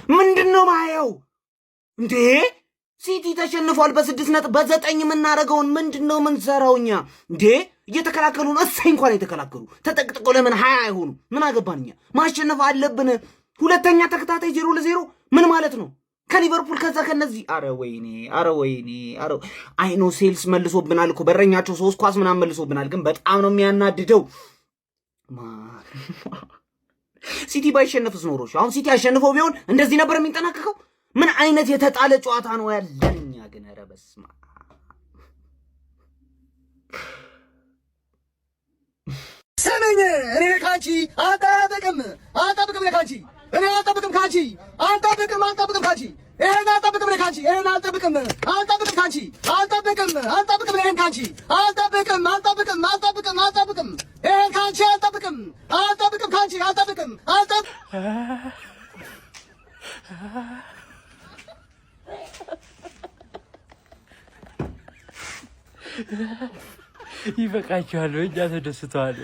ምንድነው ማየው እንዴ? ሲቲ ተሸንፏል በ6 ነጥብ በ9 የምናደርገውን ምንድነው ምንሰራውኛ እንዴ? እየተከላከሉ ነው። እሰይ እንኳን የተከላከሉ ተጠቅጥቀው ለምን 20 አይሆኑ? ምን አገባንኛ? ማሸነፍ አለብን። ሁለተኛ ተከታታይ 0-0 ምን ማለት ነው? ከሊቨርፑል ከዛ ከነዚህ አረ ወይኔ አረ አይኖ ሴልስ መልሶብናል እኮ በረኛቸው 3 ኳስ ምናምን መልሶብናል። ግን በጣም ነው የሚያናድደው። ሲቲ ባይሸነፍስ ኖሮሽ አሁን ሲቲ አሸንፈው ቢሆን እንደዚህ ነበር የሚንጠናቀቀው። ምን አይነት የተጣለ ጨዋታ ነው ያለኛ። ግን ኧረ በስመ አብ ሰነኝ እኔ ካንቺ አጣብቅም ለካንቺ እኔ አጣብቅም ካንቺ አጣብቅም ካንቺ እኔ አጣብቅም ለካንቺ እኔ አጣብቅም ካንቺ አጣብቅም ለኔ ካንቺ አጣብቅም እኔ ካንቺ አጣብቅም ካንቺ አጣብቅም ይበቃችኋል። እኛ ተደስተዋል።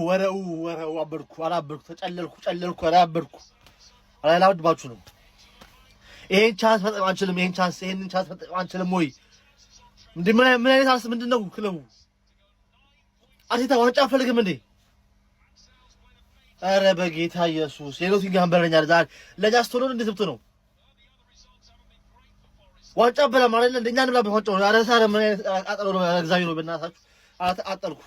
ወረው አበርኩ ተጨለልኩ አበርኩ አላውድባችሁ ነው። ይሄን ቻንስ መጠቀም አንችልም። ይሄንን ቻንስ መጠቀም አንችልም ወይ እንዴ? ምን አይነት አርስ ምንድነው? ክለቡ አርቴታ ዋንጫ አንፈልግም እንዴ? አረ በጌታ ኢየሱስ የኖቲንግሃም በረኛ ዛሬ ለኛ ስትሆን እንዴት ነው ዋንጫ በላ ማለት እንደኛ እንብላ በዋንጫው። አረ ሳረ ምን አጣጣሉ ነው እግዚአብሔር ነው በእናታችሁ አጣጣልኩ።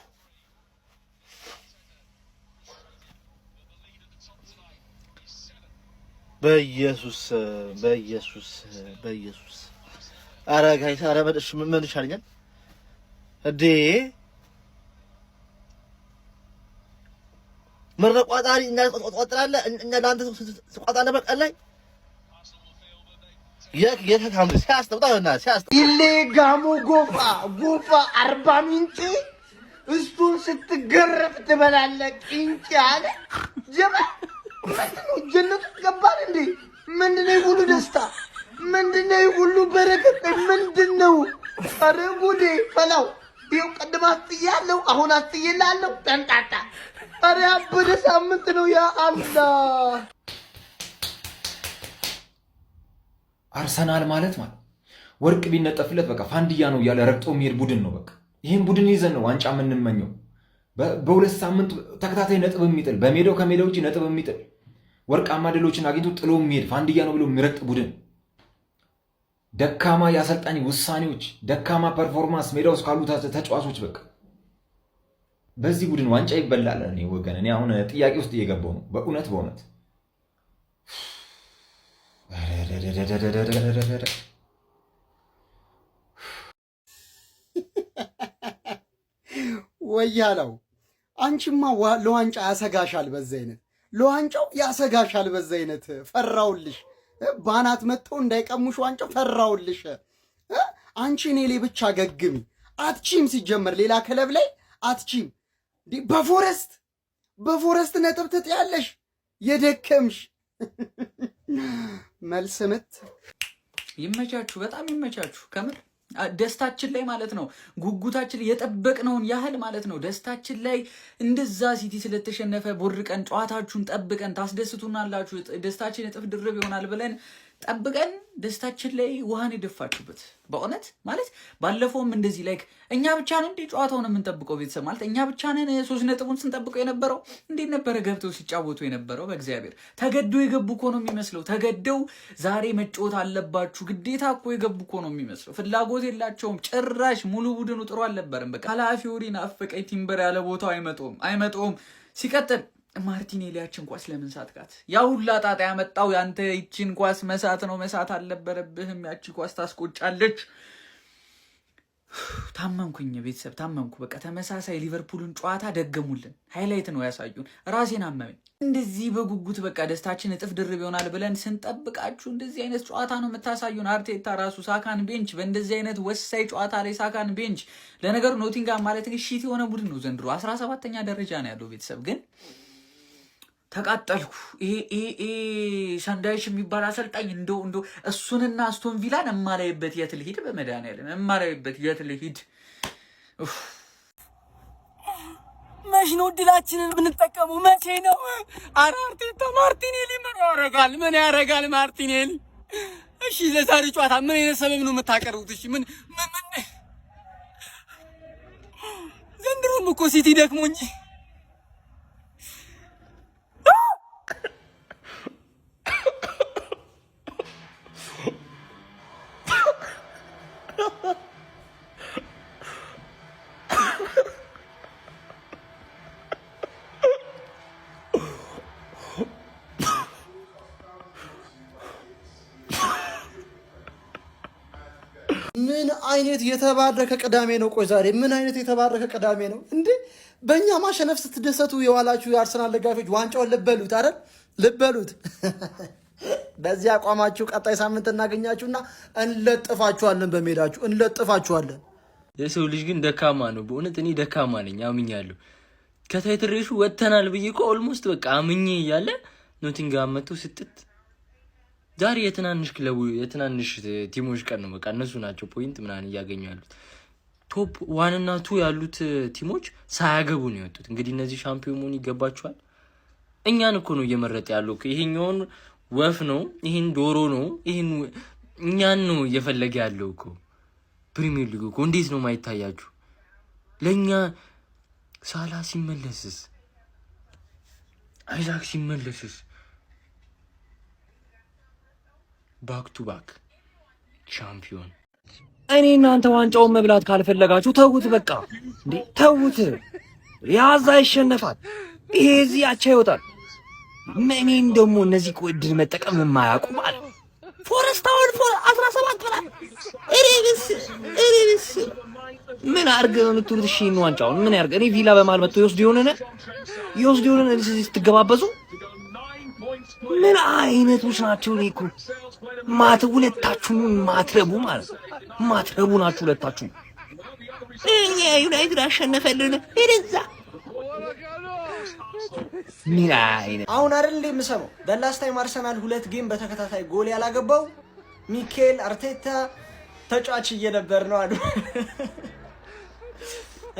በኢየሱስ አረ ጋይስ አረ መድሽ ምን ይሻለኛል እንዴ? መረቋጣሪ እና ቆጣጣለ እኛ ላንተ ተቋጣለ በቀል ላይ የከካም ሲያስተውጣውና ኢሌጋሙ ጎፋ 40 ሚንጭ እሱን ስትገረፍ ትበላለህ። ቂንጭ አለ ጀባ ምንድነው? ጀነቱ ገባን እንዴ? ምንድነው ሁሉ ደስታ? ምንድነው ሁሉ በረከት? ምንድነው? ኧረ ጉዴ ፈላው። ይኸው ቀድም አስጥያለሁ፣ አሁን አስጥይላለሁ። ጠንጣጣ ኧረ ያበደ ሳምንት ነው። ያ አላህ አርሰናል ማለት ወርቅ ቢነጠፍለት በቃ ፋንድያ ነው እያለ ረግጦ የሚሄድ ቡድን ነው። በቃ ይህን ቡድን ይዘን ነው ዋንጫ የምንመኘው። በሁለት ሳምንት ተከታታይ ነጥብ የሚጥል በሜዳው ከሜዳው ውጪ ነጥብ የሚጥል ወርቃማ ድሎችን አግኝቶ ጥሎ የሚሄድ ፋንድያ ነው ብሎ የሚረግጥ ቡድን። ደካማ የአሰልጣኝ ውሳኔዎች፣ ደካማ ፐርፎርማንስ ሜዳ ውስጥ ካሉ ተጫዋቾች በቃ በዚህ ቡድን ዋንጫ ይበላል። እኔ ወገን እኔ አሁን ጥያቄ ውስጥ እየገባው ነው በእውነት ወያለው አንቺማ ለዋንጫ ያሰጋሻል። በዚህ አይነት ለዋንጫው ያሰጋሻል። በዚህ አይነት ፈራውልሽ። ባናት መጥተው እንዳይቀሙሽ ዋንጫው ፈራውልሽ። አንቺ እኔ ላይ ብቻ ገግሚ አትቺም። ሲጀመር ሌላ ክለብ ላይ አትቺም። በፎረስት ነጥብ ትጥያለሽ። የደከምሽ መልስ ምት ይመቻችሁ፣ በጣም ይመቻችሁ። ከምር ደስታችን ላይ ማለት ነው ጉጉታችን የጠበቅነውን ያህል ማለት ነው ደስታችን ላይ እንደዛ ሲቲ ስለተሸነፈ ቦርቀን ጨዋታችሁን ጠብቀን ታስደስቱናላችሁ፣ ደስታችን እጥፍ ድርብ ይሆናል ብለን ጠብቀን ደስታችን ላይ ውሃን የደፋችሁበት በእውነት ማለት ባለፈውም እንደዚህ ላይክ እኛ ብቻ ነን እንዴ ጨዋታውን የምንጠብቀው? ቤተሰብ ማለት እኛ ብቻ ነን 3 ነጥቡን ስንጠብቀው የነበረው? እንዴት ነበረ ገብተው ሲጫወቱ የነበረው? በእግዚአብሔር ተገደው የገቡ እኮ ነው የሚመስለው። ተገደው ዛሬ መጫወት አለባችሁ ግዴታ እኮ የገቡ እኮ ነው የሚመስለው። ፍላጎት የላቸውም ጭራሽ። ሙሉ ቡድኑ ጥሩ አልነበረም። በቃ ኃላፊውሪን አፈቀኝ ቲምበር ያለ ቦታው አይመጣውም። ሲቀጥል ማርቲኔሊ ያችን ኳስ ለምን ሳትካት? ያ ሁላ ጣጣ ያመጣው ያንተ ይችን ኳስ መሳት ነው። መሳት አልነበረብህም። ያቺ ኳስ ታስቆጫለች። ታመምኩኝ ቤተሰብ ታመምኩ። በቃ ተመሳሳይ ሊቨርፑልን ጨዋታ ደገሙልን። ሃይላይት ነው ያሳዩን። ራሴን አመመኝ። እንደዚህ በጉጉት በቃ ደስታችን እጥፍ ድርብ ይሆናል ብለን ስንጠብቃችሁ እንደዚህ አይነት ጨዋታ ነው የምታሳዩን። አርቴታ ራሱ ሳካን ቤንች፣ በእንደዚህ አይነት ወሳኝ ጨዋታ ላይ ሳካን ቤንች። ለነገሩ ኖቲንጋም ማለት ግን ሺት የሆነ ቡድን ነው ዘንድሮ 17ኛ ደረጃ ነው ያለው ቤተሰብ ግን ተቃጠልኩ። ይሄ ሰንዳይሽ የሚባል አሰልጣኝ እንደው እሱንና አስቶን ቪላን እማላይበት የት ልሂድ? በመድኃኒዓለም እማላይበት የት ልሂድ? መች ነው ድላችንን ብንጠቀመው? መቼ ነው? ኧረ አርቴታ ማርቲኔሊ ምን ያደርጋል ማርቲኔሊ? እሺ ለዛሬ ጨዋታ ምን አይነት ሰበብ ነው የምታቀርቡት? እሺ ምን ዘንድሮም እኮ ሲቲ ደክሞ እንጂ ምን አይነት የተባረከ ቅዳሜ ነው? ቆይ ዛሬ ምን አይነት የተባረከ ቅዳሜ ነው እንዴ? በእኛ ማሸነፍ ስትደሰቱ የዋላችሁ የአርሰናል ደጋፊዎች ዋንጫውን ልበሉት አይደል? ልበሉት። በዚህ አቋማችሁ ቀጣይ ሳምንት እናገኛችሁና እንለጥፋችኋለን፣ በሜዳችሁ እንለጥፋችኋለን። የሰው ልጅ ግን ደካማ ነው በእውነት። እኔ ደካማ ነኝ አምኛለሁ። ከታይትል ሬሱ ወጥተናል ብዬ እኮ ኦልሞስት በቃ አምኜ እያለ ኖቲንግሃም መጥቶ ስጥት። ዛሬ የትናንሽ ቲሞች ቀን ነው። በቃ እነሱ ናቸው ፖይንት ምናምን እያገኙ ያሉት። ቶፕ 1 እና 2 ያሉት ቲሞች ሳያገቡ ነው የወጡት። እንግዲህ እነዚህ ሻምፒዮን መሆን ይገባቸዋል። እኛን እኮ ነው እየመረጠ ያለው። ይሄኛውን ወፍ ነው፣ ይሄን ዶሮ ነው፣ ይሄን እኛን ነው እየፈለገ ያለው እኮ። ፕሪሚየር ሊግ እኮ እንዴት ነው ማይታያችሁ? ለኛ ሳላ ሲመለስስ፣ አይዛክ ሲመለስስ፣ ባክ ቱ ባክ ሻምፒዮን። እኔ እናንተ ዋንጫውን መብላት ካልፈለጋችሁ ተውት፣ በቃ እንዴ ተውት። ያዛ ይሸነፋል፣ ይሄ እዚህ አቻ ይወጣል። እኔን ደግሞ እነዚህ እድል መጠቀም የማያውቁ ማለት ፎረስታውን 17 ብላ እሬስ ምን አርገ ነው የምትሉት? እሺ ዋንጫውን ምን ያርገ? እኔ ቪላ በማል መጥቶ ይወስድ ይሆነነ ስትገባበዙ ምን አይነቶች ናቸው? እኔ እኮ ሁለታችሁም ማትረቡ ማለት ማትረቡ ናችሁ ሁለታችሁ። እኛ ዩናይትድ አሸነፈልን እዛ ምን አይነት አሁን አይደል እንደ የምሰማው በላስት ታይም አርሰናል 2 ጌም በተከታታይ ጎል ያላገባው ሚኬል አርቴታ ተጫዋች እየነበር ነው አሉ።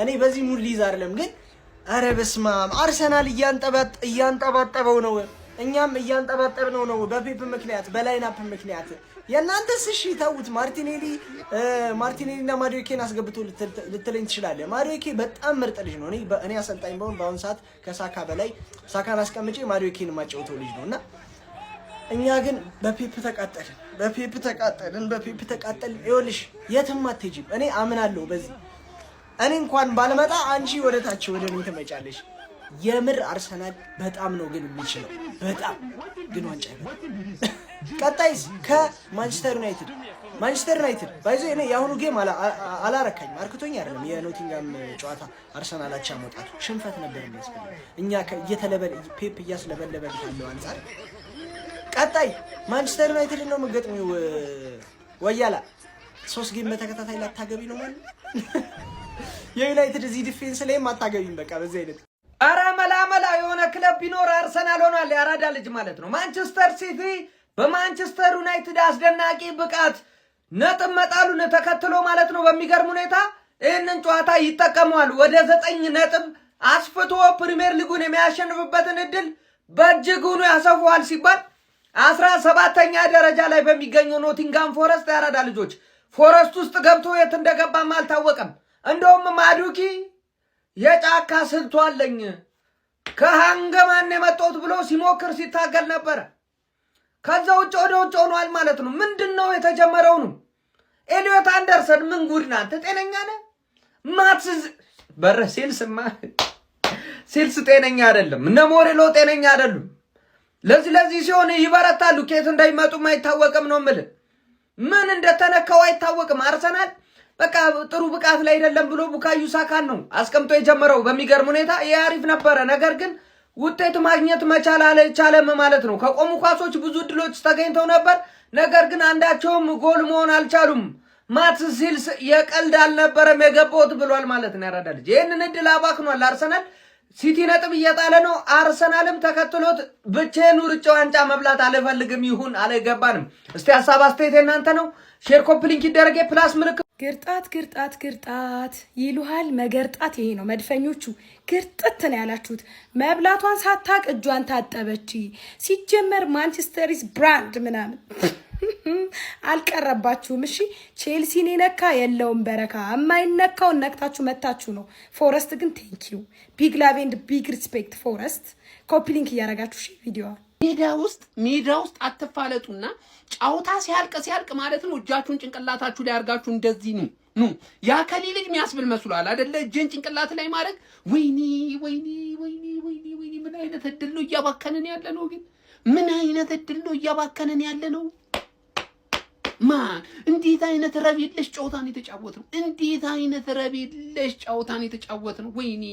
እኔ በዚህ ሙድ ሊዝ አይደለም ግን አረ በስመ አብ አርሰናል እያንጠባጠበው ነው፣ እኛም እያንጠባጠብነው ነው በፔፕ ምክንያት በላይናፕ ምክንያት። የእናንተስ እሺ ተውት። ማርቲኔሊና ማዱዌኬን አስገብቶ ልትለኝ ትችላለህ። ማዱዌኬ በጣም ምርጥ ልጅ ነው። እኔ አሰልጣኝ በአሁን ሰዓት ከሳካ በላይ ሳካን አስቀምጬ ማዱዌኬን የማጫወተው ልጅ ነው እና እኛ ግን በፔፕ ተቃጠልን። ይኸውልሽ የትም አትሄጂም። እኔ አምናለሁ በዚህ። እኔ እንኳን ባልመጣ አንቺ ወደታች ወደ እኔ ትመጫለሽ። የምር አርሰናል በጣም ነው ግን የሚችለው፣ በጣም ግን ዋንጫ ይበል። ቀጣይስ ከማንቸስተር ዩናይትድ ባይዞ እኔ የአሁኑ ጌም አላረካኝም፣ አርክቶኝ አይደለም። የኖቲንጋም ጨዋታ አርሰናል አቻ መውጣቱ ሽንፈት ነበር የሚያስፈልግ። እኛ ፔፕ እያስለበለበ ካለው አንጻር ቀጣይ ማንቸስተር ዩናይትድ ነው የምገጥመው። ወያላ 3 ጌም በተከታታይ ላታገቢ ነው ማለት የዩናይትድ እዚህ ዲፌንስ ላይም አታገቢም። በቃ በዚህ አይነት አረ መላ የሆነ ክለብ ቢኖር አርሰናል ሆኗል። ያራዳ ልጅ ማለት ነው። ማንቸስተር ሲቲ በማንቸስተር ዩናይትድ አስደናቂ ብቃት ነጥብ መጣሉን ተከትሎ ማለት ነው በሚገርም ሁኔታ ይህንን ጨዋታ ይጠቀመዋል። ወደ 9 ነጥብ አስፍቶ ፕሪሚየር ሊጉን የሚያሸንፍበትን እድል በእጅጉኑ ያሰፋዋል ሲባል 17ኛ ደረጃ ላይ በሚገኘው ኖቲንጋም ፎረስት ያራዳ ልጆች ፎረስት ውስጥ ገብቶ የት እንደገባም አልታወቀም። እንደውም ማዱኪ የጫካ ስልቱ አለኝ ከሃንገማን የመጣሁት ብሎ ሲሞክር ሲታገል ነበረ። ከዛ ውጭ ወደ ውጭ ሆኗል ማለት ነው። ምንድነው የተጀመረው ነው? ኤሊዮት አንደርሰን ምን ጉድ ናንተ? ጤነኛ ነህ? ማትስ ሴልስ ጤነኛ አይደለም። እነ ሞሬሎ ጤነኛ አይደሉም። ለዚህ ሲሆን ይበረታሉ። ከየት እንዳይመጡ አይታወቅም ነው የምልህ። ምን እንደተነካው አይታወቅም። አርሰናል በቃ ጥሩ ብቃት ላይ አይደለም ብሎ ቡካዮ ሳካን ነው አስቀምጦ የጀመረው። በሚገርም ሁኔታ ይሄ አሪፍ ነበረ። ነገር ግን ውጤት ማግኘት መቻል አልቻለም ማለት ነው። ከቆሙ ኳሶች ብዙ እድሎች ተገኝተው ነበር። ነገር ግን አንዳቸውም ጎል መሆን አልቻሉም። ማትስ ሴልስ የቀልድ አልነበረም የገባውት ብሏል ማለት ነው። ያራዳ ልጅ ይህንን እድል አባክኗል። አርሰናል ሲቲ ነጥብ እየጣለ ነው። አርሰናልም ተከትሎት ብቻዬን ሩጫ ዋንጫ መብላት አልፈልግም ይሁን አልገባንም። እስቲ ሀሳብ አስተያየት እናንተ ነው። ሼር ኮፒ ሊንክ ይደረግ። ፕላስ ምልክት ግርጣት ግርጣት ግርጣት ይሉሃል። መገርጣት ይሄ ነው። መድፈኞቹ ግርጥት ነው ያላችሁት። መብላቷን ሳታቅ እጇን ታጠበች። ሲጀመር ማንቸስተሪስ ብራንድ ምናምን አልቀረባችሁም። እሺ ቼልሲን የነካ የለውም በረካ። የማይነካውን ነክታችሁ መታችሁ ነው። ፎረስት ግን ቴንኪዩ ቢግ ላቭ ኤንድ ቢግ ሪስፔክት ፎረስት። ኮፒ ሊንክ እያረጋችሁ እሺ ቪዲዮ ሜዳ ውስጥ አትፋለጡና ጫውታ ሲያልቅ ማለት ነው እጃችሁን ጭንቅላታችሁ ላይ አርጋችሁ እንደዚህ ኑ ያ ከሊ ልጅ የሚያስብል መስሏል አይደለ? እጅን ጭንቅላት ላይ ማድረግ ወይኔ ምን አይነት እድል ነው እያባከነን ያለ ነው። ግን ምን አይነት እድል ነው እያባከነን ያለ ነው። ማን እንዴት አይነት ረብ የለሽ ጨዋታን የተጫወት ነው። እንዴት አይነት ረብ የለሽ ጨዋታን የተጫወት ነው። ወይኔ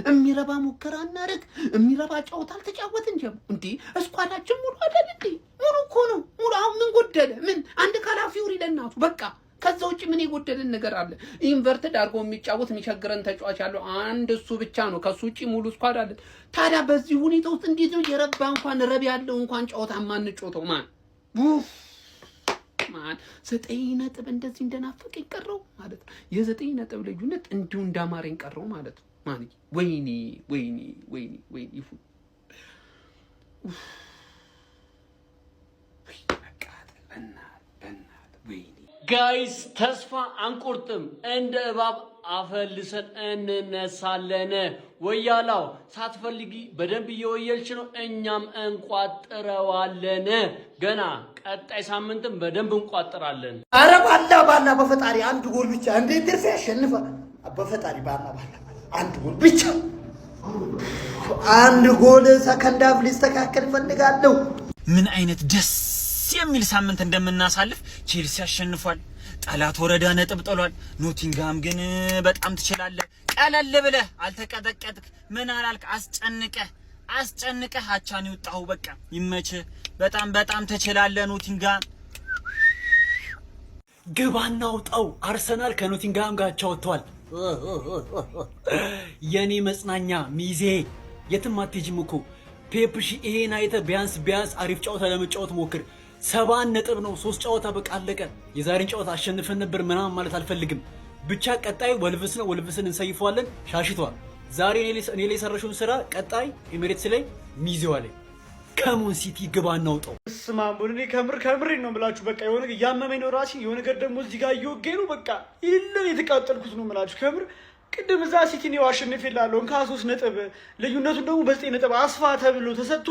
የሚረባ ሙከራ እናደርግ የሚረባ ጨዋታ አልተጫወትን ጀም እንዴ። እስኳዳችን ሙሉ አይደል እንዴ? ሙሉ እኮ ነው ሙሉ። አሁን ምን ጎደለ? ምን አንድ ካላፊውሪ ለናቱ በቃ። ከዛ ውጪ ምን የጎደለን ነገር አለ? ኢንቨርትድ አድርጎ የሚጫወት የሚቸግረን ተጫዋች ያለው አንድ እሱ ብቻ ነው። ከሱ ውጪ ሙሉ ስኳድ አለ። ታዲያ በዚህ ሁኔታ ውስጥ እንዴት ነው የረባ እንኳን ረብ ያለው እንኳን ጨዋታ ማንጮተው? ማን 9 ነጥብ እንደዚህ እንደናፈቀኝ ቀረው ማለት ነው። የ9 ነጥብ ልዩነት እንዲሁ እንዳማረኝ ቀረው ማለት ነው። ማን ወይኔ ይፉ ጋይስ ተስፋ አንቆርጥም። እንደ እባብ አፈልሰን እንነሳለን። ወያላው ሳትፈልጊ በደንብ እየወየልሽ ነው። እኛም እንቋጥረዋለን። ገና ቀጣይ ሳምንትም በደንብ እንቋጥራለን። አረ ባላ በፈጣሪ አንድ ጎል ብቻ እንዴት ድርፍ ያሸንፋል? በፈጣሪ ባላ አንድ ጎል ብቻ አንድ ጎል ሰከንድ አፍ ሊስተካከል ፈልጋለሁ። ምን አይነት ደስ የሚል ሳምንት እንደምናሳልፍ። ቼልሲ አሸንፏል። ጠላት ወረዳ ነጥብ ጥሏል። ኖቲንግሃም ግን በጣም ትችላለህ። ቀለል ብለህ አልተቀጠቀጥክ። ምን አላልክ? አስጨንቀህ አቻን ይወጣው። በቃ ይመችህ። በጣም ትችላለህ ኖቲንግሃም። ግባና ውጣው። አርሰናል ከኖቲንግሃም ጋር አቻ ወጥቷል። የኔ መጽናኛ ሚዜ የትም አትሄጂም እኮ ፔፕሺ። ይሄን አይተህ ቢያንስ አሪፍ ጨዋታ ለመጫወት ሞክር። 7 ነጥብ ነው። 3 ጨዋታ በቃ አለቀ። የዛሬን ጨዋታ አሸንፈን ነበር ምናምን ማለት አልፈልግም። ብቻ ቀጣይ ወልቭስ ነው። ወልቭስን እንሰይፈዋለን። ሻሽቷል። ዛሬ እኔ ላይ የሰራሽውን ስራ ቀጣይ ኤሚሬትስ ላይ ሚዜዋ ላይ ከሙን ሲቲ ግባ እናውጣው። ስማሙን እኔ ከምር ነው የምላችሁ። በቃ የሆነ እያመመኝ ነው ራሴ። የሆነ ነገር ደግሞ እዚህ ጋር እየወገኝ ነው። በቃ ይልን የተቃጠልኩት ነው የምላችሁ ከምር። ቅድም እዛ ሲቲን አሸንፍ ይላለሁ ከ3 ነጥብ ልዩነቱን ደግሞ በ9 ነጥብ አስፋ ተብሎ ተሰጥቶ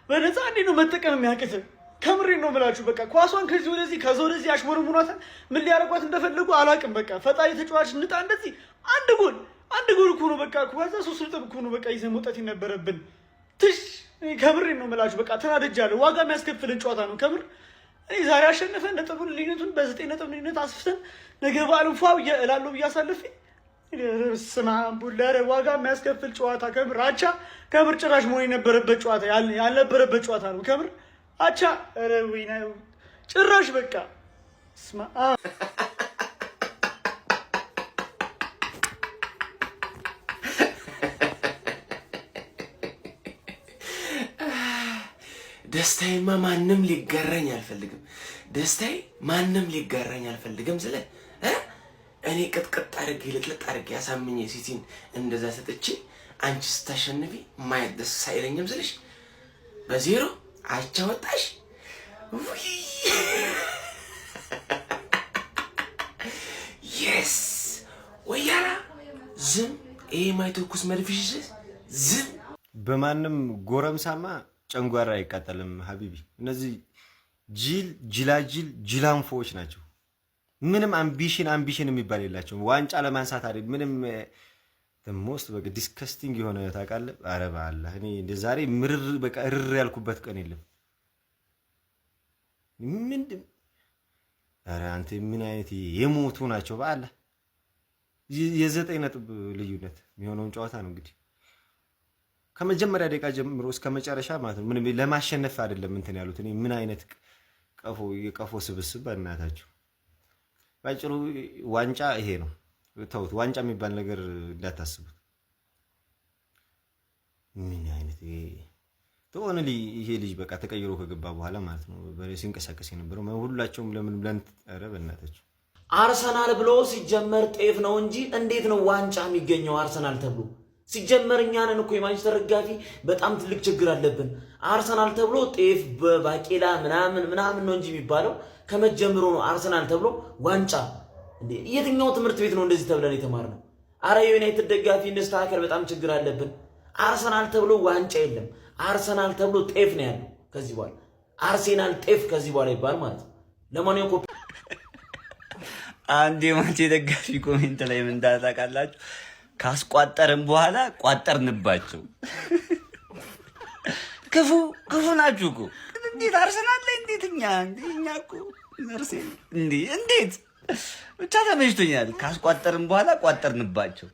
በነፃ እንዴት ነው መጠቀም የሚያቅት? ከምሬ ነው የምላችሁ። በቃ ኳሷን ከዚህ ወደዚህ ከዛ ወደዚህ አሽሞርሙናታል። ምን ሊያረጓት እንደፈለጉ አላውቅም። በቃ ፈጣሪ ተጫዋች ንጣ እንደዚህ አንድ ጎል እኮ ነው በቃ። ከዛ 3 ነጥብ እኮ ነው በቃ ይዘን መውጣት የነበረብን። ትሽ ከምሬ ነው የምላችሁ። በቃ ተናድጃለሁ። ዋጋ የሚያስከፍልን ጨዋታ ነው ከምር። እኔ ዛሬ አሸነፈን ነጥቡን ልዩነቱን በ9 ነጥብ ልዩነት አስፍተን ነገ በዓሉን ፏ እላለሁ ብዬ አሳልፌ ስማ ቡለረ ዋጋ የሚያስከፍል ጨዋታ ከምር አቻ ከምር ጭራሽ መሆን የነበረበት ጨዋታ ያልነበረበት ጨዋታ ነው ከምር አቻ ረዊና ጭራሽ በቃ ስማ ደስታዬማ ማንም ሊገረኝ አልፈልግም። ደስታዬ ማንም ሊገረኝ አልፈልግም ስለ እኔ ቅጥቅጥ አድርጌ ልጥልጥ አድርጌ ያሳምኜ ሲቲን እንደዛ ሰጥቼ አንቺ ስታሸንፊ ማየት ደስ አይለኝም ስልሽ በዜሮ አቻ ወጣሽ። የስ ወያላ ዝም ይሄ ማይተኩስ መድፍሽ ዝም። በማንም ጎረምሳማ ጨንጓራ አይቃጠልም ሀቢቢ። እነዚህ ጅላንፎዎች ናቸው። ምንም አምቢሽን የሚባል የላቸውም። ዋንጫ ለማንሳት አይደል ምንም ሞስት በቃ ዲስከስቲንግ የሆነ ታውቃለህ። ኧረ በአላህ እኔ እንደ ዛሬ ምርር በቃ እርር ያልኩበት ቀን የለም። ምንድን ኧረ አንተ ምን አይነት የሞቱ ናቸው በአላህ። የ9 ነጥብ ልዩነት የሚሆነውን ጨዋታ ነው እንግዲህ ከመጀመሪያ ደቂቃ ጀምሮ እስከ መጨረሻ ማለት ነው። ምንም ለማሸነፍ አይደለም እንትን ያሉት። እኔ ምን አይነት የቀፎ ስብስብ በእናታችሁ። ባጭሩ ዋንጫ ይሄ ነው። ተውት፣ ዋንጫ የሚባል ነገር እንዳታስቡት። ምን አይነት ተሆነ ይሄ ልጅ በቃ ተቀይሮ ከገባ በኋላ ማለት ነው ሲንቀሳቀስ የነበረው ሁላቸውም ለምን ብለን ኧረ በእናታችሁ አርሰናል ብሎ ሲጀመር ጤፍ ነው እንጂ እንዴት ነው ዋንጫ የሚገኘው አርሰናል ተብሎ ሲጀመር እኛ ነን እኮ የማንቸስተር ደጋፊ በጣም ትልቅ ችግር አለብን አርሰናል ተብሎ ጤፍ በባቄላ ምናምን ነው እንጂ የሚባለው ከመጀመሩ ነው አርሰናል ተብሎ ዋንጫ የትኛው ትምህርት ቤት ነው እንደዚህ ተብለን የተማርነው አረ የዩናይትድ ደጋፊ እንደስተካከል በጣም ችግር አለብን አርሰናል ተብሎ ዋንጫ የለም አርሰናል ተብሎ ጤፍ ነው ያለው ከዚህ በኋላ አርሴናል ጤፍ ከዚህ በኋላ ይባል ማለት ነው ለማንኛውም ኮፒ አንዴ ማንቼ ደጋፊ ኮሜንት ላይ ምን ታጣቃላችሁ ካስቋጠርን በኋላ ቋጠርንባቸው ክፉ ናችሁ እኮ እንዴት አርሰናል ላይ እንዴትኛ እኮ አርሴናል እንዴት ብቻ ተመችቶኛል ካስቋጠርን በኋላ ቋጠርንባቸው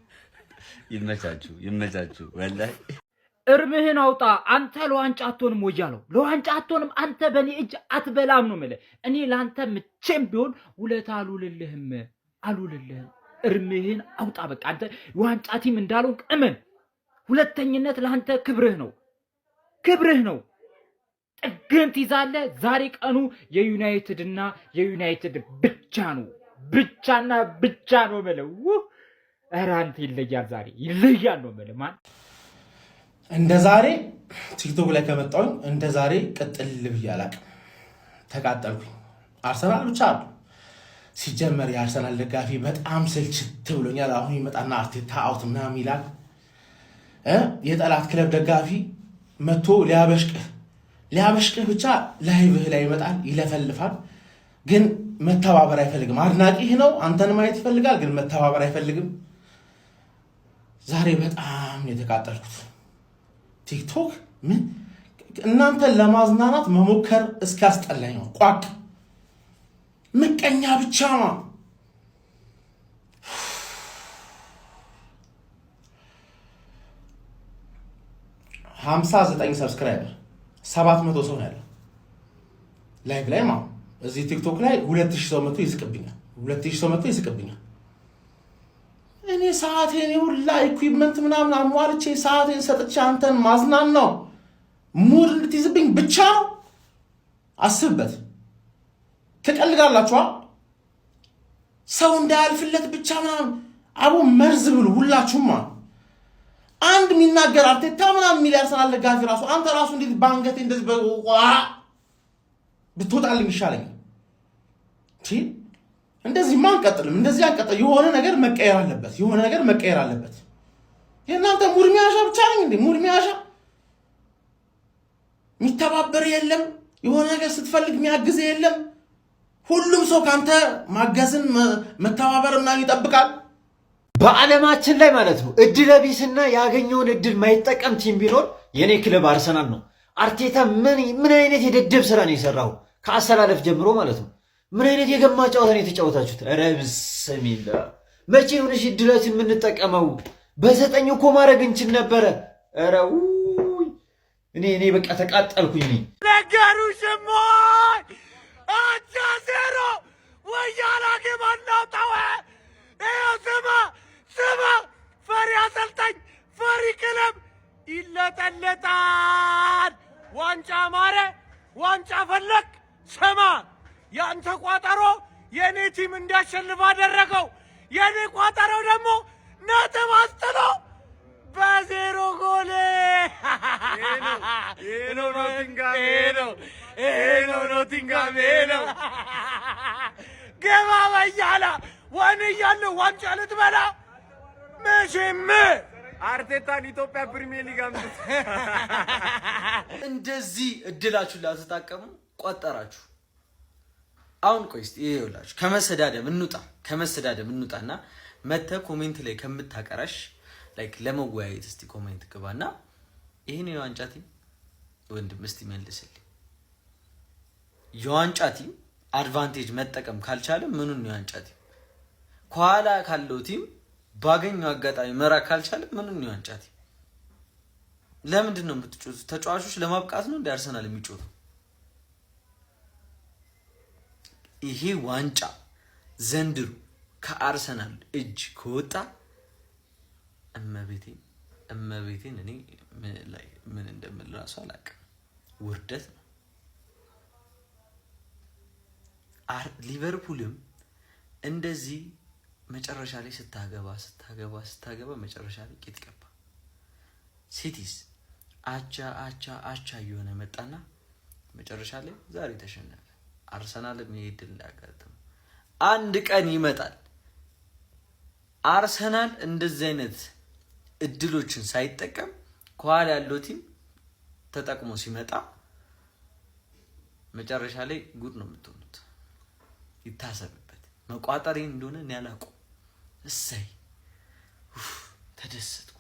ይመቻችሁ ወላሂ እርምህን አውጣ አንተ ለዋንጫ አትሆንም ወያለው ለዋንጫ አትሆንም አንተ በኔ እጅ አትበላም ነው ማለት እኔ ላንተ ምቼም ቢሆን ውለታ አሉልልህም እርምህን አውጣ በቃ አንተ የዋንጫ ቲም እንዳልሆንክ እመን ሁለተኝነት ላንተ ክብርህ ነው ጥግን ትይዛለህ ዛሬ ቀኑ የዩናይትድ ብቻና ብቻ ነው ማለት ኧረ አንተ ይለያል ዛሬ ይለያል ነው ማለት ማን እንደ ዛሬ ቲክቶክ ላይ ከመጣሁኝ እንደ ዛሬ ቅጥል ብዬ አላቅም ተቃጠልኩኝ አርሰናል ብቻ አሉ ሲጀመር የአርሰናል ደጋፊ በጣም ስልችት ብሎኛል አሁን ይመጣና አርቴታ አውት ምናምን ይላል የጠላት ክለብ ደጋፊ መጥቶ ሊያበሽቅህ ብቻ ላይቭህ ላይ ይመጣል ይለፈልፋል ግን መተባበር አይፈልግም አድናቂህ ነው አንተን ማየት ይፈልጋል ግን መተባበር አይፈልግም ዛሬ በጣም የተቃጠልኩት ቲክቶክ ምን እናንተን ለማዝናናት መሞከር እስካስጠላኝ ነው ቋቅ ምቀኛ ብቻ ነው 59 ሰብስክራይበር 700 ሰው ነው ያለው ላይቭ ላይ ማለት እዚህ ቲክቶክ ላይ 2000 ሰው መጥቶ ይስቅብኛል እኔ ሰዓቴን ሁላ ኢኩዊፕመንት ምናምን አሟልቼ ሰዓቴን ሰጥቼ አንተን ማዝናን ነው ሙድ እንድትይዝብኝ ብቻ ነው አስብበት ትቀልጋላችሁ ሰው እንዳያልፍለት ብቻ ምናምን አቡ መርዝ ብሉ ሁላችሁም አንድ የሚናገር አርቴታ ምናምን የሚል አርሰናል ደጋፊ ራሱ አንተ ራሱ እንዴት ባንገቴ እንደዚህ በቋ ብትወጣልኝ ይሻለኛል እንደዚህ ማን ቀጥልም እንደዚህ አንቀጥል የሆነ ነገር መቀየር አለበት የእናንተ ሙድ ሚያሻ ብቻ ነኝ እንዴ ሙድ ሚያሻ የሚተባበር የለም የሆነ ነገር ስትፈልግ የሚያግዝ የለም ሁሉም ሰው ካንተ ማገዝን መተባበርና ይጠብቃል በዓለማችን ላይ ማለት ነው እድል ቢስና ያገኘውን እድል ማይጠቀም ቲም ቢኖር የኔ ክለብ አርሰናል ነው አርቴታ ምን አይነት የደደብ ስራ ነው የሰራው ከአሰላለፍ ጀምሮ ማለት ነው ምን አይነት የገማ ጨዋታ ነው የተጫወታችሁት ኧረ ብስሚላ መቼ ሆነሽ እድላችን የምንጠቀመው በዘጠኝ እኮ ማድረግ እንችል ነበረ ኧረ እኔ በቃ ተቃጠልኩኝ ነገሩ ሽሞይ አቻ ዜሮ ወያላ ገባናው ታወ ስማ ፈሪ አሰልጣኝ ፈሪ ክለብ ይለጠለጣል ዋንጫ ማረ ዋንጫ ፈለክ ስማ ያንተ ቋጠሮ የኔ ቲም እንዲያሸንፍ አደረገው የኔ ቋጠሮ ደግሞ ነጥብ አስጥሎ በዜሮ ጎል ኖቲንጋም ገባ በያላ ዋን እያለሁ ዋንጫ ልትበላ መቼም አርቴታን ኢትዮጵያ ፕሪሚየር ሊግ አምጥቶ እንደዚህ እድላችሁን ላተጣቀሙ ቆጠራችሁ አሁን ቆይ እስቲ ይኸውላችሁ ከመሰዳደም እንውጣና መተ ኮሜንት ላይ ከምታቀራሽ ላይክ ለመወያየት እስቲ ኮሜንት ግባና ይሄን የዋንጫ ቲም ወንድም እስቲ መልስልኝ የዋንጫ ቲም አድቫንቴጅ መጠቀም ካልቻለ ምኑን ነው የዋንጫ ቲም ኳላ ካለው ቲም ባገኘው አጋጣሚ መራ ካልቻለ ምኑን ነው የዋንጫ ቲም ለምንድን ነው የምትጮቱት ተጫዋቾች ለማብቃት ነው እንደ አርሰናል የሚጮተው ይሄ ዋንጫ ዘንድሮ ከአርሰናል እጅ ከወጣ እመቤቴ እመቤቴን እኔ ምን እንደምል ራሱ አላውቅም። ውርደት ነው። ሊቨርፑልም እንደዚህ መጨረሻ ላይ ስታገባ መጨረሻ ላይ ቂጥ ገባ። ሲቲስ አቻ እየሆነ መጣና መጨረሻ ላይ ዛሬ ተሸነፈ። አርሰናልም ይሄ ድል እንዳጋጠመው አንድ ቀን ይመጣል። አርሰናል እንደዚህ አይነት እድሎችን ሳይጠቀም ከኋላ ያለው ቲም ተጠቅሞ ሲመጣ መጨረሻ ላይ ጉድ ነው የምትሆኑት። ይታሰብበት። መቋጠሬ እንደሆነ እኔ አላውቅም። እሰይ ተደሰትኩ።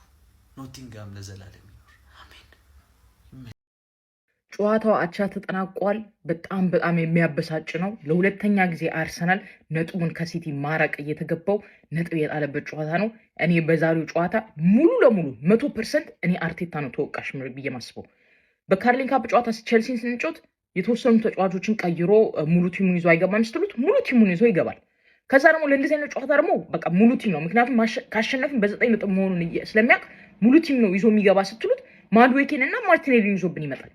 ኖቲንጋም ለዘላለም ይኖር፣ አሜን። ጨዋታው አቻ ተጠናቋል። በጣም የሚያበሳጭ ነው። ለሁለተኛ ጊዜ አርሰናል ነጥቡን ከሲቲ ማራቅ እየተገባው ነጥብ የጣለበት ጨዋታ ነው። እኔ በዛሬው ጨዋታ ሙሉ ለሙሉ 100% እኔ አርቴታ ነው ተወቃሽ ብዬ ማስበው። በካርሊን ካፕ ጨዋታ ቼልሲን ስንጮት የተወሰኑ ተጫዋቾችን ቀይሮ ሙሉ ቲሙን ይዞ አይገባም ስትሉት ሙሉ ቲሙን ይዞ ይገባል። ከዛ ደግሞ ለእንደዚህ አይነት ጨዋታ ደግሞ በቃ ሙሉ ቲም ነው። ምክንያቱም ካሸነፍን በ9 ነጥብ መሆኑን ስለሚያውቅ ሙሉ ቲም ነው ይዞ የሚገባ ስትሉት ማድዌኬን እና ማርቲኔሊን ይዞብን ይመጣል።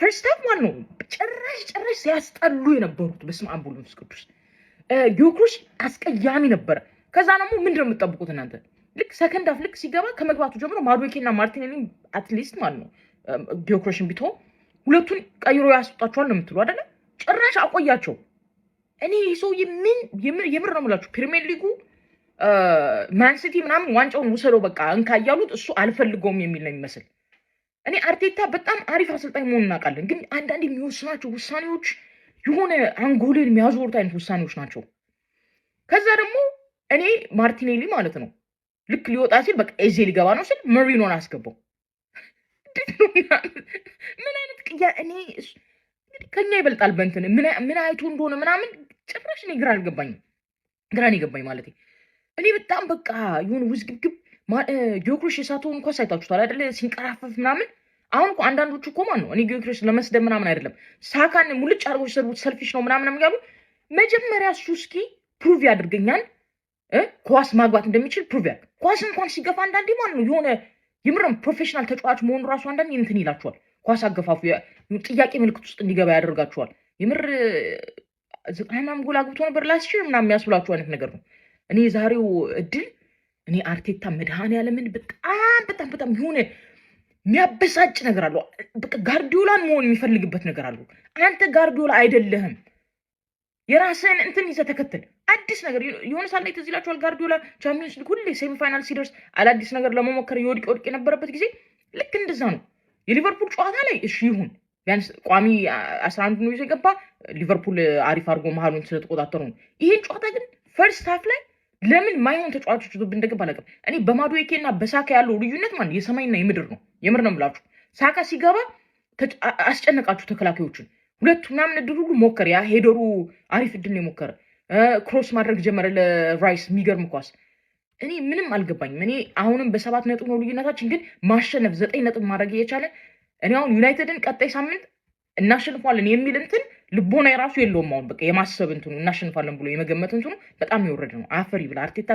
ፈርስት ሃፍ ማለት ነው ጭራሽ ሲያስጠሉ የነበሩት በስመ አብ ወወልድ ወመንፈስ ቅዱስ። ጊዮክሮስ አስቀያሚ ነበረ። ከዛ ደግሞ ምንድነው የምትጠብቁት እናንተ? ልክ ሰከንድ ሃፍ ልክ ሲገባ ከመግባቱ ጀምሮ ማድዌኬን እና ማርቲኔሊን አትሊስት ማለት ነው ጊዮክሮስን ቢቶ ሁለቱን ቀይሮ ያስወጣቸዋል ነው የምትሉ አይደለ? ጭራሽ አቆያቸው። እኔ ሰው የምር ነው የምላችሁ ፕሪሚየር ሊጉ ማንሲቲ ምናምን ዋንጫውን ውሰደው በቃ እንካ እያሉት እሱ አልፈልገውም የሚል ነው የሚመስል። እኔ አርቴታ በጣም አሪፍ አሰልጣኝ መሆኑን እናውቃለን፣ ግን አንዳንድ የሚወስናቸው ውሳኔዎች የሆነ አንጎልን የሚያዞሩት አይነት ውሳኔዎች ናቸው። ከዛ ደግሞ እኔ ማርቲኔሊ ማለት ነው ልክ ሊወጣ ሲል በቃ ኤዜ ሊገባ ነው ሲል መሪኖን አስገባው። ምን አይነት ቅያ እኔ ከኛ ይበልጣል በእንትን ምን አይቶ እንደሆነ ምናምን ጭራሽ እኔ ግራ ነው የገባኝ ማለት እኔ በጣም በቃ የሆነ ውዝግብግብ ጊዮክሮስ የሳተውን እንኳ ሳይታችሁታል አይደለ? ሲንቀራፈፍ ምናምን። አሁን እኮ አንዳንዶቹ እኮ ማን ነው እኔ ጊዮክሮስ ለመስደብ ምናምን አይደለም፣ ሳካን ሙልጭ አድርጎ ሲሰሩት ሰልፊሽ ነው ምናምን ያሉ። መጀመሪያ እሱ እስኪ ፕሩቭ ያድርገኛል ኳስ ማግባት እንደሚችል ፕሩቭ ያድርግ። ኳስ እንኳን ሲገፋ አንዳንዴ ማለት ነው የሆነ የምርም ፕሮፌሽናል ተጫዋች መሆኑ ራሱ አንዳንዴ እንትን ይላችኋል። ኳስ አገፋፉ ጥያቄ ምልክት ውስጥ እንዲገባ ያደርጋችኋል። የምር 90 ጎል አግብቶ ነበር ላስችል ምናምን የሚያስብላችሁ አይነት ነገር ነው። እኔ የዛሬው እድል እኔ አርቴታ መድኃኔዓለምን በጣም የሆነ የሚያበሳጭ ነገር አለው። በቃ ጋርዲዮላን መሆን የሚፈልግበት ነገር አለው። አንተ ጋርዲዮላ አይደለህም። የራስህን እንትን ይዘህ ተከተል። አዲስ ነገር የሆነ ሳለ ትዝ ይላችኋል። ጋርዲዮላ ቻምፒዮንስ ሊግ ሁሌ ሴሚፋይናል ሲደርስ አዳዲስ ነገር ለመሞከር የወድቅ የነበረበት ጊዜ ልክ እንደዛ ነው። የሊቨርፑል ጨዋታ ላይ እሺ ይሁን ቢያንስ ቋሚ 11 ነው ይዞ የገባ ሊቨርፑል አሪፍ አድርጎ መሀሉን ስለተቆጣጠሩ ነው። ይሄን ጨዋታ ግን ፈርስት ሃፍ ላይ ለምን ማይሆን ተጫዋቾች ይዞብን እንደገባ አላውቅም። እኔ በማዱዌኬ እና በሳካ ያለው ልዩነት ማለት የሰማይና የምድር ነው። የምር ነው የምላችሁ። ሳካ ሲገባ አስጨነቃችሁ ተከላካዮችን። ሁለቱ ምናምን እድል ሁሉ ሞከረ። ያ ሄደሩ አሪፍ እድል ነው የሞከረ። ክሮስ ማድረግ ጀመረ ለራይስ የሚገርም ኳስ። እኔ ምንም አልገባኝም። እኔ አሁንም በ7 ነጥብ ነው ልዩነታችን፣ ግን ማሸነፍ 9 ነጥብ ማድረግ እየቻለ እኔ አሁን ዩናይትድን ቀጣይ ሳምንት እናሸንፋለን የሚል እንትን ልቦና የራሱ የለውም። አሁን በቃ የማሰብ እንትኑ እናሸንፋለን ብሎ የመገመት እንትኑ በጣም የወረደ ነው። አፈር ይብላ አርቴታ።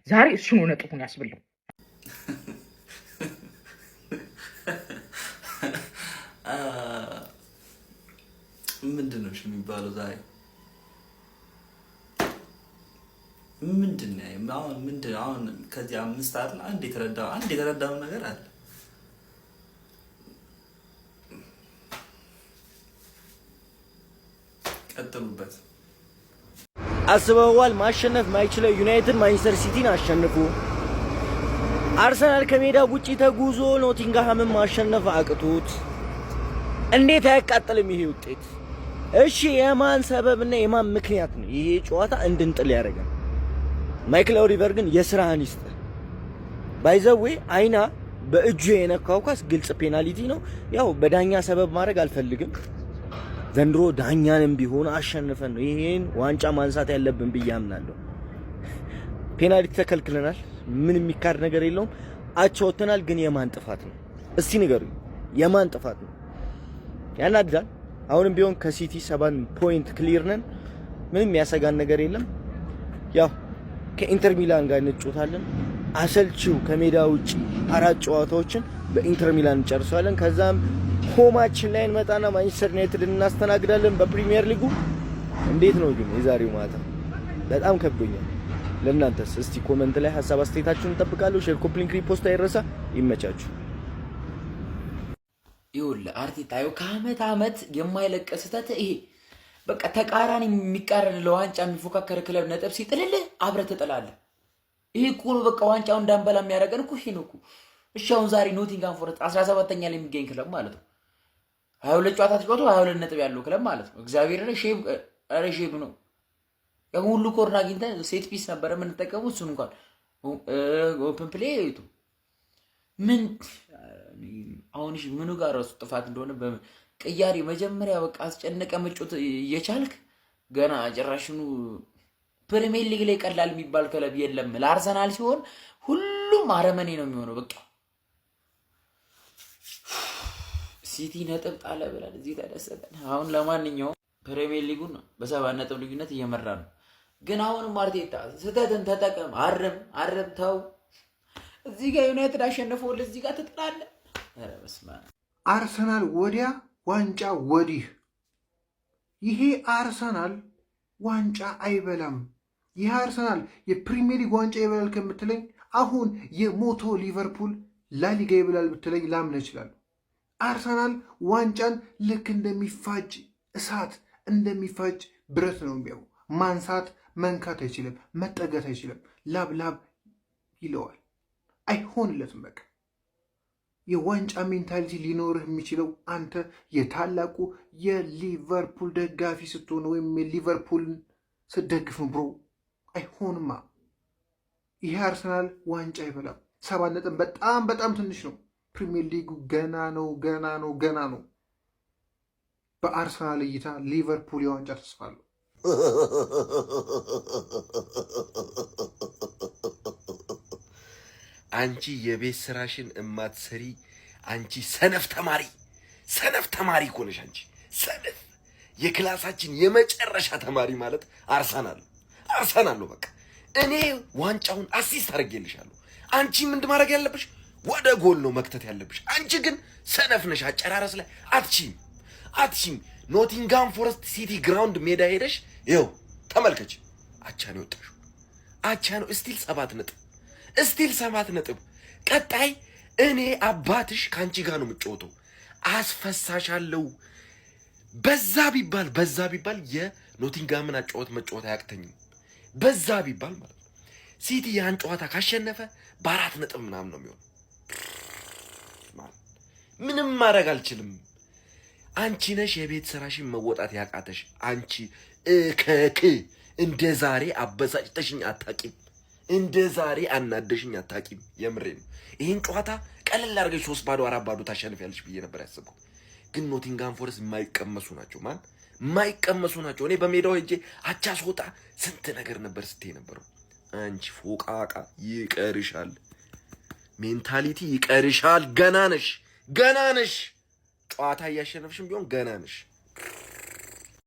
ዛሬ እሱ ነው ነጥቡን ያስብለው። ምንድን ነው የሚባለው ዛሬ ምንድን ነው አሁን ከዚህ 5 ሰዓት አንድ የተረዳው ነገር አለ። ቀጥሉበት። አስበዋል። ማሸነፍ ማይችለው ዩናይትድ ማንቸስተር ሲቲን አሸንፉ። አርሰናል ከሜዳ ውጪ ተጉዞ ኖቲንግሃምን ማሸነፍ አቅቶት እንዴት አያቃጥልም ይሄ ውጤት? እሺ የማን ሰበብና የማን ምክንያት ነው ይሄ ጨዋታ እንድንጥል ያደረገን? ማይክል ኦሊቨር ግን የስራህን ይስጥ። ባይዘዌ አይና በእጁ የነካው ኳስ ግልጽ ፔናልቲ ነው። ያው በዳኛ ሰበብ ማድረግ አልፈልግም። ዘንድሮ ዳኛንም ቢሆን አሸንፈን ነው ይሄን ዋንጫ ማንሳት ያለብን ብዬ አምናለሁ። ፔናልቲ ተከልክለናል፣ ምን የሚካድ ነገር የለውም። አቻ ወጥተናል፣ ግን የማን ጥፋት ነው? እስቲ ንገሩኝ፣ የማን ጥፋት ነው? ያናድዳል። አሁንም ቢሆን ከሲቲ 7 ፖይንት ክሊር ነን፣ ምንም ያሰጋን ነገር የለም። ያው ከኢንተር ሚላን ጋር እንጫወታለን። አሰልቺው ከሜዳ ውጭ 4 ጨዋታዎችን በኢንተር ሚላን እንጨርሰዋለን። ከዛም ሆማችን ላይ እንመጣና ማንቸስተር ዩናይትድ እናስተናግዳለን በፕሪሚየር ሊጉ። እንዴት ነው ግን የዛሬው ማታ? በጣም ከብዶኛል። ለእናንተስ? እስቲ ኮመንት ላይ ሀሳብ አስተያየታችሁን እንጠብቃለሁ። ሼር፣ ኮፒ ሊንክ፣ ሪፖስት አይረሳ። ይመቻችሁ። ይኸውልህ አርቴታ ከአመት አመት የማይለቅ ስህተት ይሄ በቃ ተቃራኒ የሚቃረን ለዋንጫ የሚፎካከር ክለብ ነጥብ ሲጥልልህ አብረህ ትጥላለህ። ይሄ እኮ ነው በቃ ዋንጫው እንዳንበላ የሚያደርገን እኮ ይሄ ነው እኮ። እሺ አሁን ዛሬ ኖቲንግሃም ፎረስት 17ኛ ላይ የሚገኝ ክለብ ማለት ነው። 22 ጨዋታ ተጫውቶ 22 ነጥብ ያለው ክለብ ማለት ነው። እግዚአብሔር ሼብ ነው። ያው ሁሉ ኮርና አግኝተን ሴት ፒስ ነበረ የምንጠቀመው። እሱን እንኳን ኦፕን ፕሌይ ይቱ ምን አሁን እሺ ምኑ ጋር ራሱ ጥፋት እንደሆነ በቅያሪ መጀመሪያ በቃ አስጨነቀ መጮት እየቻልክ ገና ጭራሽኑ ፕሪሚየር ሊግ ላይ ቀላል የሚባል ክለብ የለም። ለአርሰናል ሲሆን ሁሉም አረመኔ ነው የሚሆነው። በቃ ሲቲ ነጥብ ጣለ ብለን እዚህ ተደሰተን። አሁን ለማንኛውም ፕሪሚየር ሊጉን በ7 ነጥብ ልዩነት እየመራ ነው። ግን አሁንም አርቴታ ስህተትን ተጠቀም፣ አረም ተው። እዚህ ጋር ዩናይትድ አሸንፎል እዚህ ጋር ትጥላለህ። ኧረ በስመ አብ። አርሰናል ወዲያ ዋንጫ ወዲህ። ይሄ አርሰናል ዋንጫ አይበላም። ይሄ አርሰናል የፕሪሚየር ሊግ ዋንጫ ይበላል ከምትለኝ አሁን የሞቶ ሊቨርፑል ላሊጋ ይበላል ብትለኝ ላምነ ይችላል። አርሰናል ዋንጫን ልክ እንደሚፋጅ እሳት እንደሚፋጅ ብረት ነው የሚያው። ማንሳት መንካት አይችልም፣ መጠገት አይችልም። ላብ ይለዋል፣ አይሆንለትም። በቃ የዋንጫ ሜንታሊቲ ሊኖርህ የሚችለው አንተ የታላቁ የሊቨርፑል ደጋፊ ስትሆን ወይም የሊቨርፑልን ስትደግፍ ነው ብሮ። አይሆንማ። ይሄ አርሰናል ዋንጫ አይበላም። 7 ነጥብ በጣም ትንሽ ነው። ፕሪሚየር ሊጉ ገና ነው። በአርሰናል እይታ ሊቨርፑል የዋንጫ ተስፋ አለው። አንቺ የቤት ስራሽን እማትሰሪ አንቺ ሰነፍ ተማሪ እኮ ነሽ። አንቺ ሰነፍ የክላሳችን የመጨረሻ ተማሪ ማለት አርሰናል ነው። በቃ እኔ ዋንጫውን አሲስት አድርጌልሻለሁ። አንቺ ምንድን ማድረግ ያለብሽ ወደ ጎል ነው መክተት ያለብሽ። አንቺ ግን ሰነፍ ነሽ። አጨራረስ ላይ አትችይም። ኖቲንግሃም ፎረስት ሲቲ ግራውንድ ሜዳ ሄደሽ ይኸው ተመልከች። አቻ ነው የወጣሽው። አቻ ነው። እስቲል 7 ነጥብ። ቀጣይ እኔ አባትሽ ከአንቺ ጋር ነው የምጫወተው። አስፈሳሻለሁ። በዛ ቢባል የኖቲንግሃምን መጫወት አያቅተኝም። በዛ ቢባል ማለት ነው። ሲቲ ያን ጨዋታ ካሸነፈ በ4 ነጥብ ምናምን ነው የሚሆነው። ምንም ማድረግ አልችልም። አንቺ ነሽ የቤት ስራሽን መወጣት ያቃተሽ። አንቺ እንደ ዛሬ አበሳጭተሽኝ አታቂም። እንደ ዛሬ አናደሽኝ አታቂም። የምሬ ነው። ይህን ጨዋታ ቀለል አድርገሽ 3-0 4-0 ታሸንፊያለሽ ብዬ ነበር ያሰብኩት። ግን ኖቲንግሃም ፎረስት የማይቀመሱ ናቸው። እኔ በሜዳው ሄጄ አቻ ስወጣ ስንት ነገር ነበር ስትይ ነበረው። አንቺ ፎቃቃ ይቀርሻል፣ ሜንታሊቲ ይቀርሻል። ገና ነሽ። ጨዋታ እያሸነፍሽም ቢሆን ገና ነሽ።